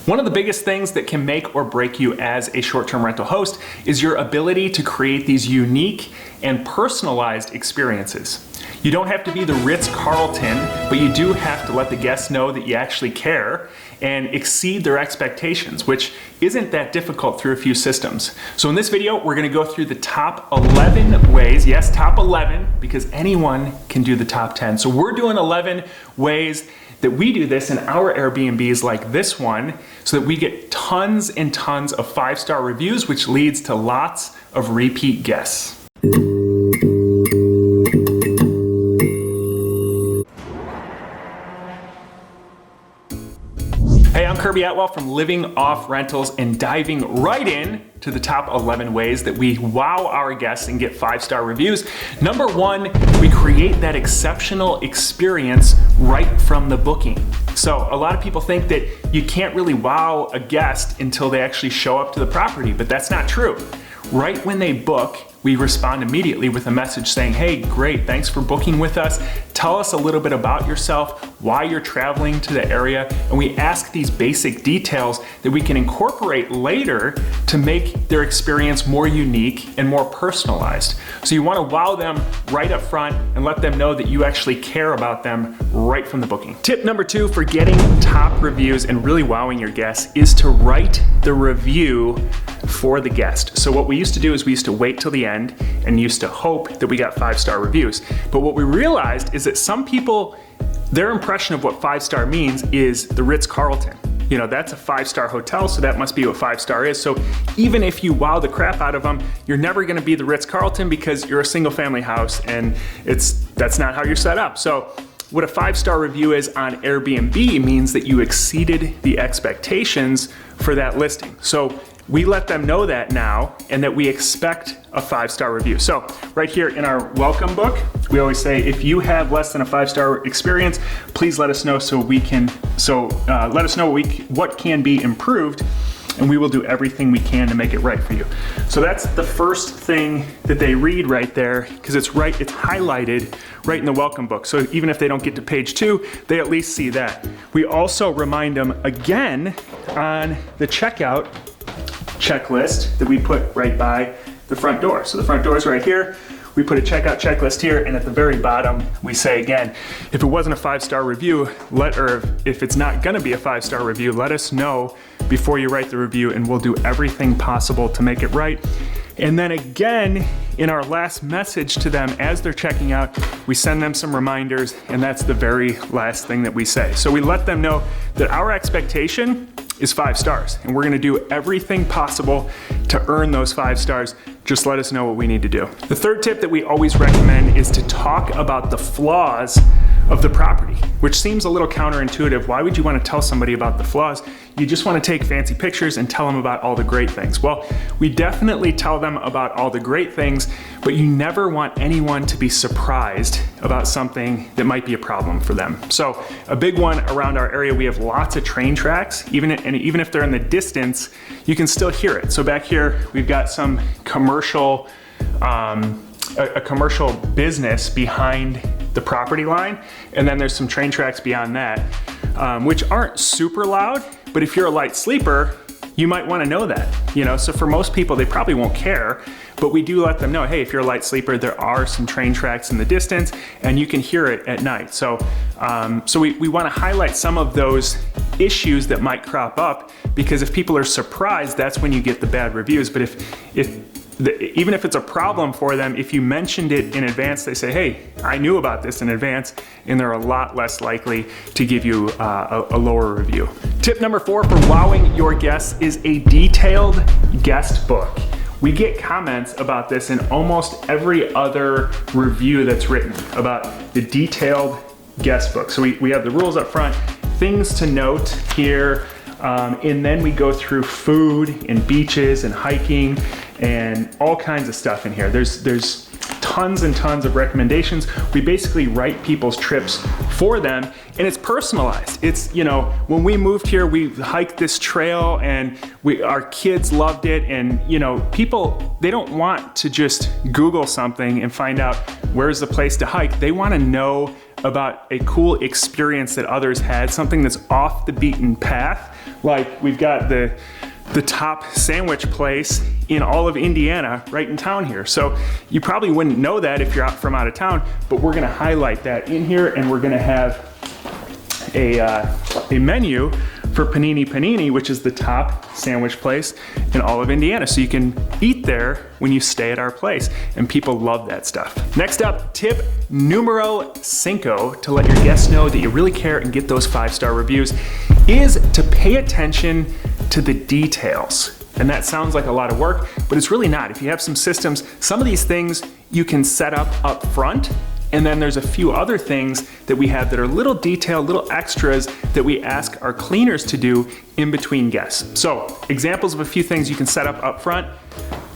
One of the biggest things that can make or break you as a short-term rental host is your ability to create these unique and personalized experiences. You don't have to be the Ritz-Carlton, but you do have to let the guests know that you actually care and exceed their expectations, which isn't that difficult through a few systems. So in this video, we're gonna go through the top 11 ways, yes, top 11, because anyone can do the top 10. So we're doing 11 ways that we do this in our Airbnbs like this one, so that we get tons and tons of 5-star reviews, which leads to lots of repeat guests. Hey, I'm Kirby Atwell from Living Off Rentals, and diving right in to the top 11 ways that we wow our guests and get 5-star reviews. Number one, we create that exceptional experience right from the booking. So a lot of people think that you can't really wow a guest until they actually show up to the property, but that's not true. Right when they book, we respond immediately with a message saying, hey, great, thanks for booking with us. Tell us a little bit about yourself, why you're traveling to the area, and we ask these basic details that we can incorporate later to make their experience more unique and more personalized. So you want to wow them right up front and let them know that you actually care about them right from the booking. Tip number 2 for getting top reviews and really wowing your guests is to write the review for the guest. So what we used to do is we used to wait till the end and used to hope that we got 5-star reviews. But what we realized is that some people, their impression of what 5-star means is the Ritz-Carlton. You know, that's a 5-star hotel, so that must be what 5-star is. So even if you wow the crap out of them, you're never gonna be the Ritz-Carlton because you're a single family house and that's not how you're set up. So what a 5-star review is on Airbnb means that you exceeded the expectations for that listing. So we let them know that now and that we expect a 5-star review. So right here in our welcome book, we always say, if you have less than a 5-star experience, please let us know so we can, let us know what can be improved, and we will do everything we can to make it right for you. So that's the first thing that they read right there, because it's highlighted right in the welcome book. So even if they don't get to page 2, they at least see that. We also remind them again on the checkout checklist that we put right by the front door. So the front door is right here. We put a checkout checklist here, and at the very bottom, we say again, if it wasn't a 5-star review, or if it's not gonna be a 5-star review, let us know before you write the review, and we'll do everything possible to make it right. And then again, in our last message to them as they're checking out, we send them some reminders, and that's the very last thing that we say. So we let them know that our expectation is 5 stars, and we're gonna do everything possible to earn those 5 stars. Just let us know what we need to do. The third tip that we always recommend is to talk about the flaws of the property, which seems a little counterintuitive. Why would you want to tell somebody about the flaws? You just want to take fancy pictures and tell them about all the great things. Well, we definitely tell them about all the great things, but you never want anyone to be surprised about something that might be a problem for them. So a big one around our area, we have lots of train tracks, even if they're in the distance, you can still hear it. So back here, we've got some commercial, a commercial business behind the property line, and then there's some train tracks beyond that, which aren't super loud, but if you're a light sleeper, you might want to know that, so for most people, they probably won't care, but we do let them know, hey, if you're a light sleeper, there are some train tracks in the distance, and you can hear it at night. So we want to highlight some of those issues that might crop up, because if people are surprised, that's when you get the bad reviews. But even if it's a problem for them, if you mentioned it in advance, they say, hey, I knew about this in advance, and they're a lot less likely to give you a lower review. Tip number 4 for wowing your guests is a detailed guest book. We get comments about this in almost every other review that's written about the detailed guest book. So we have the rules up front, things to note here, and then we go through food and beaches and hiking and all kinds of stuff in here. There's tons and tons of recommendations. We basically write people's trips for them, and it's personalized. It's, when we moved here, we hiked this trail and our kids loved it. And, people, they don't want to just Google something and find out where's the place to hike. They want to know about a cool experience that others had, something that's off the beaten path, Like we've got the top sandwich place in all of Indiana right in town here. So you probably wouldn't know that if you're from out of town, but we're gonna highlight that in here, and we're gonna have a menu for Panini Panini, which is the top sandwich place in all of Indiana. So you can eat there when you stay at our place, and people love that stuff. Next up, tip numero 5 to let your guests know that you really care and get those 5-star reviews is to pay attention to the details. And that sounds like a lot of work, but it's really not. If you have some systems, some of these things you can set up front, and then there's a few other things that we have that are little detail, little extras that we ask our cleaners to do in between guests. So examples of a few things you can set up front.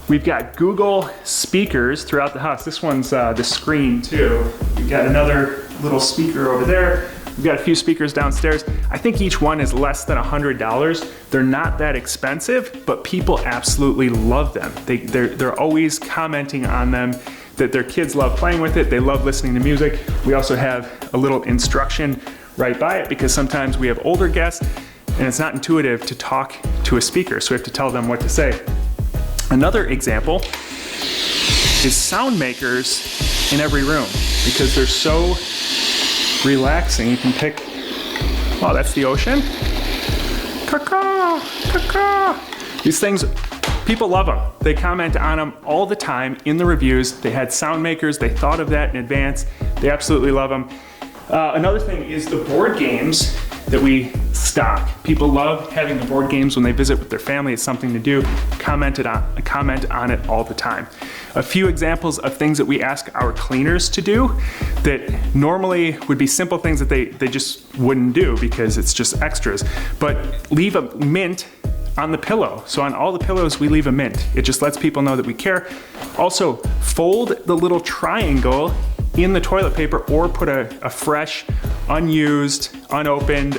We've got Google speakers throughout the house. This one's the screen too. We've got another little speaker over there. We've got a few speakers downstairs. I think each one is less than $100. They're not that expensive, but people absolutely love them. They're always commenting on them, that their kids love playing with it, they love listening to music. We also have a little instruction right by it because sometimes we have older guests and it's not intuitive to talk to a speaker, so we have to tell them what to say. Another example is sound makers in every room because they're so relaxing. You can pick, oh, that's the ocean. Caw-caw, caw-caw. These things, people love them. They comment on them all the time in the reviews. They had sound makers, they thought of that in advance. They absolutely love them. Another thing is the board games that we stock. People love having the board games when they visit with their family. It's something to do. Comment on it all the time. A few examples of things that we ask our cleaners to do that normally would be simple things that they just wouldn't do because it's just extras. But leave a mint on the pillow. So on all the pillows, we leave a mint. It just lets people know that we care. Also, fold the little triangle in the toilet paper or put a fresh, unused, unopened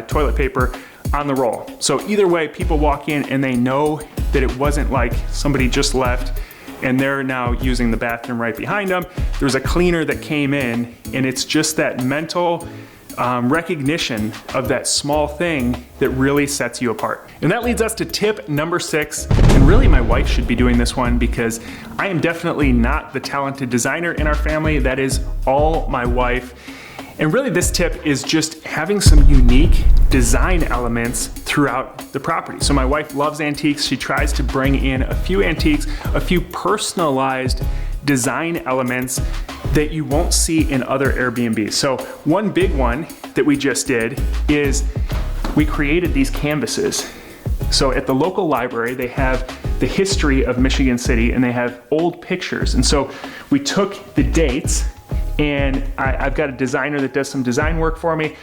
toilet paper on the roll. So either way, people walk in and they know that it wasn't like somebody just left and they're now using the bathroom right behind them. There's a cleaner that came in, and it's just that mental recognition of that small thing that really sets you apart. And that leads us to tip number 6. And really my wife should be doing this one because I am definitely not the talented designer in our family. That is all my wife. And really this tip is just having some unique design elements throughout the property. So my wife loves antiques. She tries to bring in a few antiques, a few personalized design elements that you won't see in other Airbnbs. So one big one that we just did is we created these canvases. So at the local library, they have the history of Michigan City and they have old pictures. And so we took the dates, and I've got a designer that does some design work for me,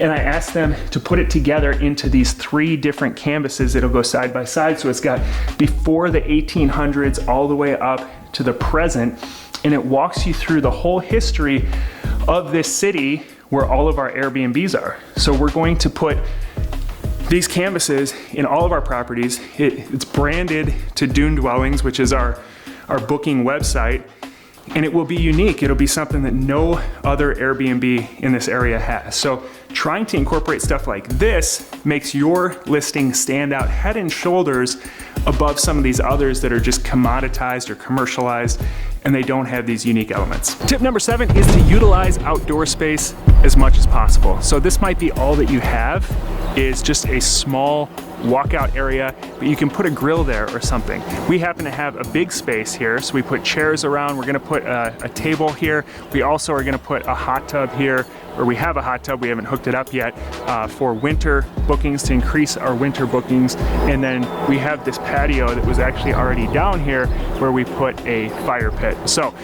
and I asked them to put it together into these 3 different canvases that'll go side by side. So it's got before the 1800s all the way up to the present, and it walks you through the whole history of this city where all of our Airbnbs are. So we're going to put these canvases in all of our properties. It's branded to Dune Dwellings, which is our booking website, and it will be unique. It'll be something that no other Airbnb in this area has. So trying to incorporate stuff like this makes your listing stand out head and shoulders above some of these others that are just commoditized or commercialized, and they don't have these unique elements. Tip number 7 is to utilize outdoor space as much as possible. So this might be all that you have, is just a small walkout area, but you can put a grill there or something. We happen to have a big space here, so we put chairs around. We're gonna put a table here. We also are gonna put a hot tub here, or we have a hot tub, we haven't hooked it up yet, for winter bookings, to increase our winter bookings. And then we have this patio that was actually already down here where we put a fire pit. So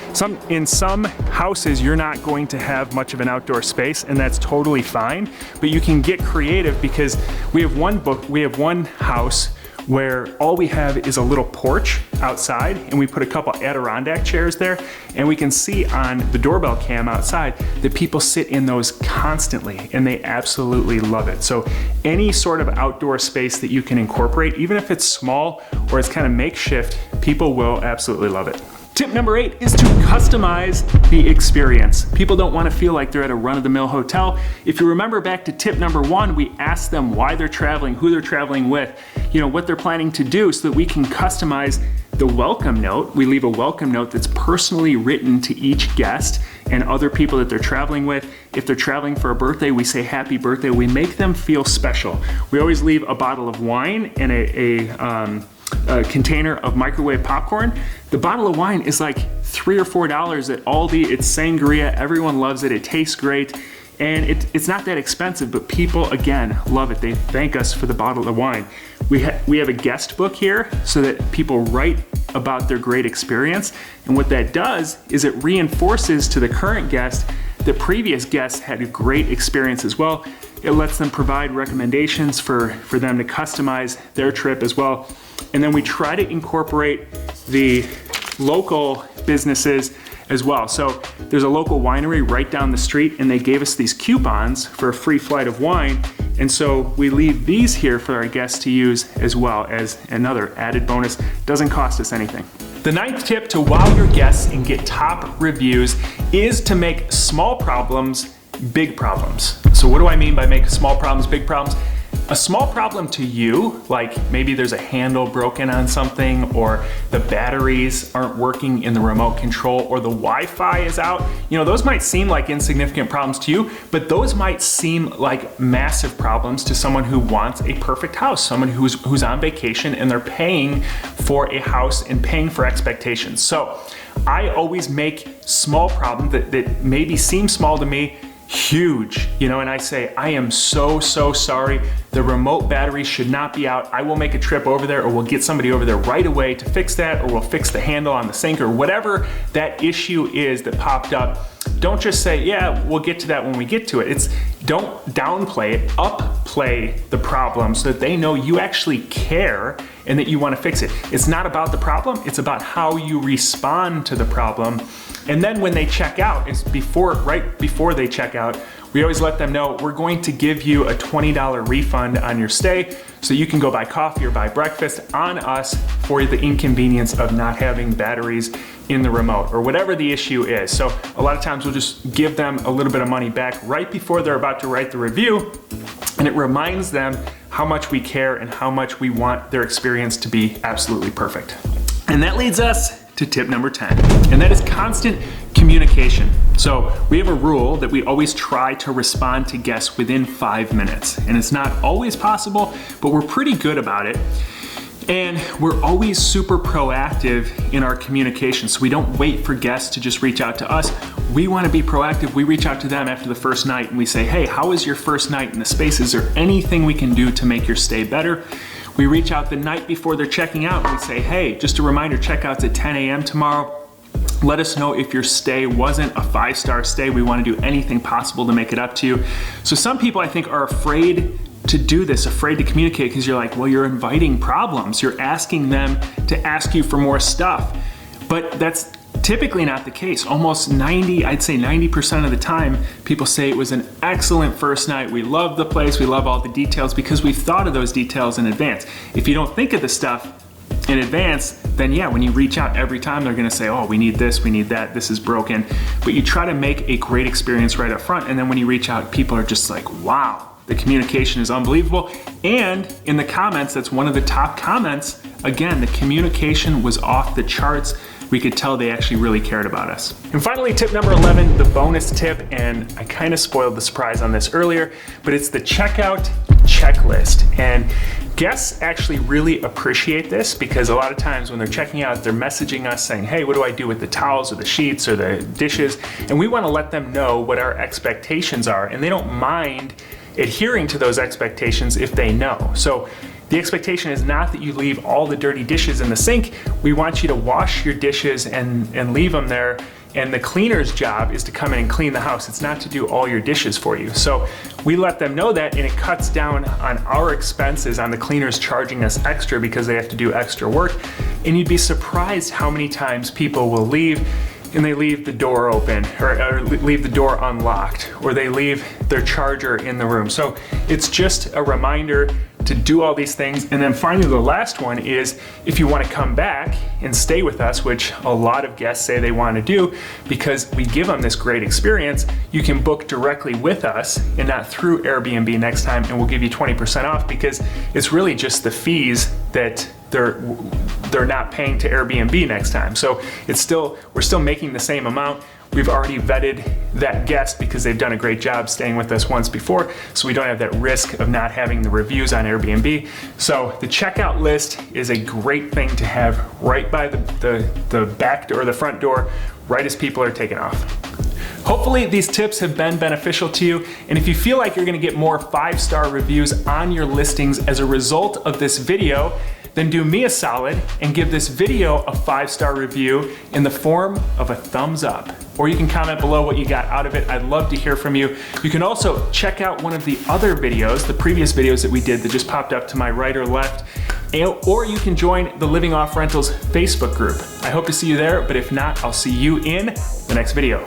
in some houses, you're not going to have much of an outdoor space, and that's totally fine, but you can get creative because we have one house where all we have is a little porch outside, and we put a couple Adirondack chairs there, and we can see on the doorbell cam outside that people sit in those constantly, and they absolutely love it. So any sort of outdoor space that you can incorporate, even if it's small or it's kind of makeshift, people will absolutely love it. Tip number 8 is to customize the experience. People don't want to feel like they're at a run-of-the-mill hotel. If you remember back to tip number 1, we asked them why they're traveling, who they're traveling with, what they're planning to do so that we can customize the welcome note. We leave a welcome note that's personally written to each guest and other people that they're traveling with. If they're traveling for a birthday, we say happy birthday. We make them feel special. We always leave a bottle of wine and a container of microwave popcorn. The bottle of wine is like $3 or $4 at Aldi. It's sangria. Everyone loves it. It tastes great. And it's not that expensive, but people, again, love it. They thank us for the bottle of wine. We have a guest book here so that people write about their great experience. And what that does is it reinforces to the current guest that previous guests had a great experience as well. It lets them provide recommendations for them to customize their trip as well. And then we try to incorporate the local businesses as well. So there's a local winery right down the street, and they gave us these coupons for a free flight of wine. And so we leave these here for our guests to use as well as another added bonus. Doesn't cost us anything. The 9th tip to wow your guests and get top reviews is to make small problems big problems. So what do I mean by make small problems big problems? A small problem to you, like maybe there's a handle broken on something, or the batteries aren't working in the remote control, or the Wi-Fi is out. Those might seem like insignificant problems to you, but those might seem like massive problems to someone who wants a perfect house, someone who's on vacation and they're paying for a house and paying for expectations. So I always make small problems that maybe seem small to me huge, and I say, I am so sorry. The remote battery should not be out. I will make a trip over there, or we'll get somebody over there right away to fix that, or we'll fix the handle on the sink, or whatever that issue is that popped up. Don't just say, yeah, we'll get to that when we get to it. Don't downplay it, upplay the problem so that they know you actually care and that you want to fix it. It's not about the problem, it's about how you respond to the problem. And then when they check out, right before they check out, we always let them know we're going to give you a $20 refund on your stay, so you can go buy coffee or buy breakfast on us for the inconvenience of not having batteries in the remote, or whatever the issue is. So a lot of times we'll just give them a little bit of money back right before they're about to write the review, and it reminds them how much we care and how much we want their experience to be absolutely perfect. And that leads us to tip number 10, and that is constant communication. So we have a rule that we always try to respond to guests within 5 minutes, and it's not always possible, but we're pretty good about it. And we're always super proactive in our communication, so we don't wait for guests to just reach out to us. We want to be proactive. We reach out to them after the first night and we say, hey, how was your first night in the space? Is there anything we can do to make your stay better? We reach out the night before they're checking out and we say, hey, just a reminder, checkout's at 10 a.m. tomorrow. Let us know if your stay wasn't a 5-star stay. We want to do anything possible to make it up to you. So some people, I think, are afraid to do this, afraid to communicate, because you're like, well, you're inviting problems. You're asking them to ask you for more stuff. But that's typically not the case. Almost 90% of the time, people say it was an excellent first night. We love the place. We love all the details, because we've thought of those details in advance. If you don't think of the stuff in advance, then yeah, when you reach out every time, they're gonna say, oh, we need this, we need that, this is broken. But you try to make a great experience right up front, and then when you reach out, people are just like, wow, the communication is unbelievable. And in the comments, that's one of the top comments. Again, the communication was off the charts. We could tell they actually really cared about us. And finally, tip number 11, the bonus tip, and I kind of spoiled the surprise on this earlier, but it's the checkout checklist. And guests actually really appreciate this, because a lot of times when they're checking out, they're messaging us saying, hey, what do I do with the towels or the sheets or the dishes? And we want to let them know what our expectations are, and they don't mind adhering to those expectations if they know. So the expectation is not that you leave all the dirty dishes in the sink. We want you to wash your dishes and leave them there. And the cleaner's job is to come in and clean the house. It's not to do all your dishes for you. So we let them know that, and it cuts down on our expenses, on the cleaners charging us extra because they have to do extra work. And you'd be surprised how many times people will leave and they leave the door open, or leave the door unlocked, or they leave their charger in the room. So it's just a reminder to do all these things. And then finally, the last one is if you want to come back and stay with us, which a lot of guests say they want to do because we give them this great experience, you can book directly with us and not through Airbnb next time, and we'll give you 20% off because it's really just the fees that they're not paying to Airbnb next time. So we're still making the same amount. We've already vetted that guest because they've done a great job staying with us once before, so we don't have that risk of not having the reviews on Airbnb. So the checkout list is a great thing to have right by the back door or the front door, right as people are taking off. Hopefully these tips have been beneficial to you, and if you feel like you're gonna get more 5-star reviews on your listings as a result of this video, then do me a solid and give this video a 5-star review in the form of a thumbs up. Or you can comment below what you got out of it. I'd love to hear from you. You can also check out one of the other videos, the previous videos that we did that just popped up to my right or left, or you can join the Living Off Rentals Facebook group. I hope to see you there, but if not, I'll see you in the next video.